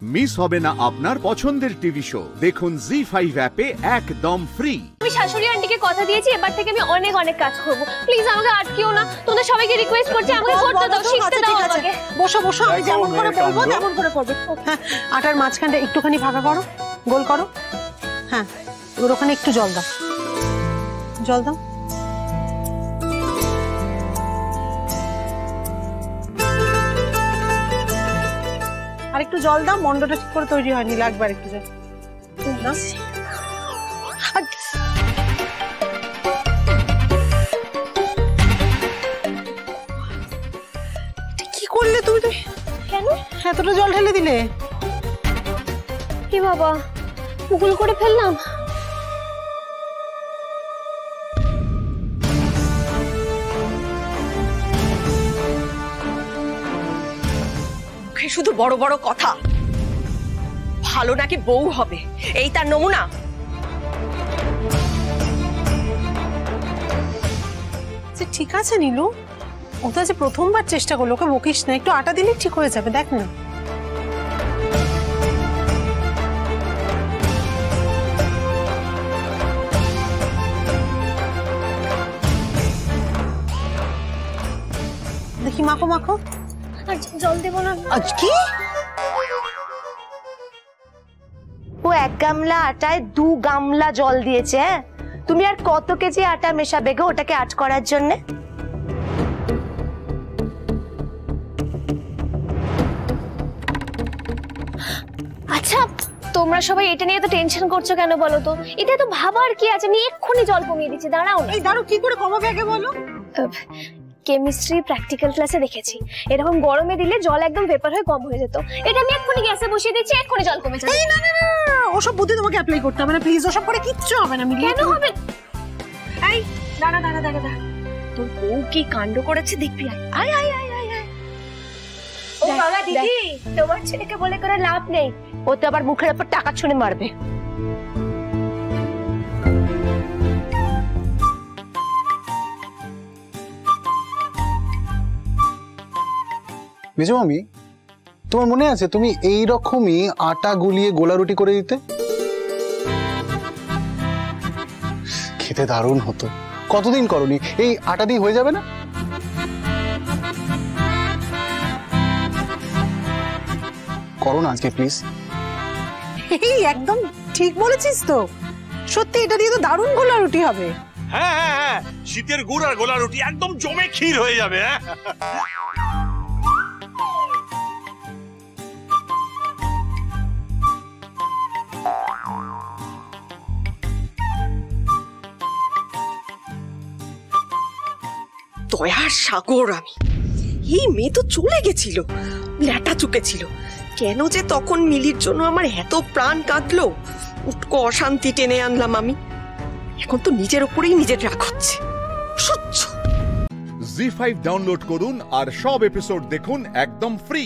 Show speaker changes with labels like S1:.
S1: Miss হবে না আপনার পছন্দের টিভি শো। দেখুন জি5 অ্যাপে একদম ফ্রি।
S2: আমি শাশুড়ি আন্টিকে কথা দিয়েছি এবার থেকে আমি অনেক অনেক কাজ করব। প্লিজ আমাকে আটকিও না। তোমাদের সবাইকে রিকোয়েস্ট করছি আমাকে করতে দাও, শিখতে দাও আমাকে।
S3: বসো বসো, আমি যেমন করে বলবো তেমন করে করবে। হ্যাঁ, আটার মাঝখানটা একটুখানি ফাঁকা করো, গোল করো। হ্যাঁ, ওর ওখানে একটু জল দাও, জল দাও। আর একটু জল দাও, মন্ডটা ঠিক করে তৈরি হয়নি, লাগবে আর একটু জল। কি করলে তুমি?
S2: কেন
S3: এতটা জল ঢেলে দিলে?
S2: কি বাবা, ভুল করে ফেললাম?
S4: শুধু বড় বড় কথা। ভালো নাকি বউ হবে এই তার নমুনা?
S3: ঠিক আছে নীলু, ও তো আজ প্রথমবার চেষ্টা করলো, ওকে বকিস না, একটু আটা দিলে ঠিক হয়ে যাবে, দেখ না। দেখি মাখো মাখো।
S2: আর জল দেবো না?
S3: আজ কি?
S5: ও 1 গামলা আটায় 2 গামলা জল দিয়েছে। তুমি আর কত কেজি আটা মেশাবে গো ওটাকে আট করার জন্য?
S2: আচ্ছা, তোমরা সবাই এটা নিয়ে তো টেনশন করছো কেন বলো তো? এটা তো ভাবার কি আছে, আমি এক্ষুনি জল কমিয়ে দিচ্ছি, দাঁড়াও না।
S3: এই দাঁড়ো, কি করে কমাবে আগে বলো।
S2: কেমিস্ট্রি প্র্যাকটিক্যাল ক্লাসে দেখেছি এরকম গরমে দিলে জল একদম ভেপার হয়ে কম হয়ে যেত। এটা আমি এক্ষুনি গ্যাসে বসিয়ে দিচ্ছি, এক্ষুনি জল কমে যাবে।
S3: এই না না না, ওসব বুদ্ধি তোমাকে অ্যাপ্লাই করতে হবে না প্লিজ, ওসব করে কিচ্ছু হবে না।
S2: কেন হবে?
S4: এই দাঁড়া দাঁড়া দাঁড়া দাঁড়া, তোর বউ কি কাণ্ড করেছে দেখবি। আয় আয় আয় আয় আয়।
S5: ও বাবা দিদি, তোমার ছেলেকে বলে করে লাভ নেই, ও তো আবার মুখের উপর টাকা ছুঁড়ে মারবে।
S6: মেজো মামি, তোমার মনে আছে তুমি এই রকমই আটা গুলিয়ে গোলা রুটি করে দিতে? খেতে দারুণ হতো। কতদিন করনি? এই আটা দিয়ে হয়ে যাবে না? করো না আজকে প্লিজ।
S3: এই একদম ঠিক বলেছিস তো, সত্যি এটা দিয়ে তো দারুণ গোলা রুটি হবে।
S7: হ্যাঁ হ্যাঁ হ্যাঁ, শীতের গুড় আর গোলা রুটি একদম জমে ক্ষীর হয়ে যাবে।
S4: দয়ার সাগর আমি, এই মেয়ে তো চলে গেছিল, ল্যাটা চুকেছিল। কেন যে তখন মিলির জন্য আমার এত প্রাণ কাঁদলো, উটকো অশান্তি টেনে আনলাম আমি। এখন তো নিজের উপরেই নিজের রাগ হচ্ছে। সহ্য।
S1: জি5 ডাউনলোড করুন আর সব এপিসোড দেখুন একদম ফ্রি।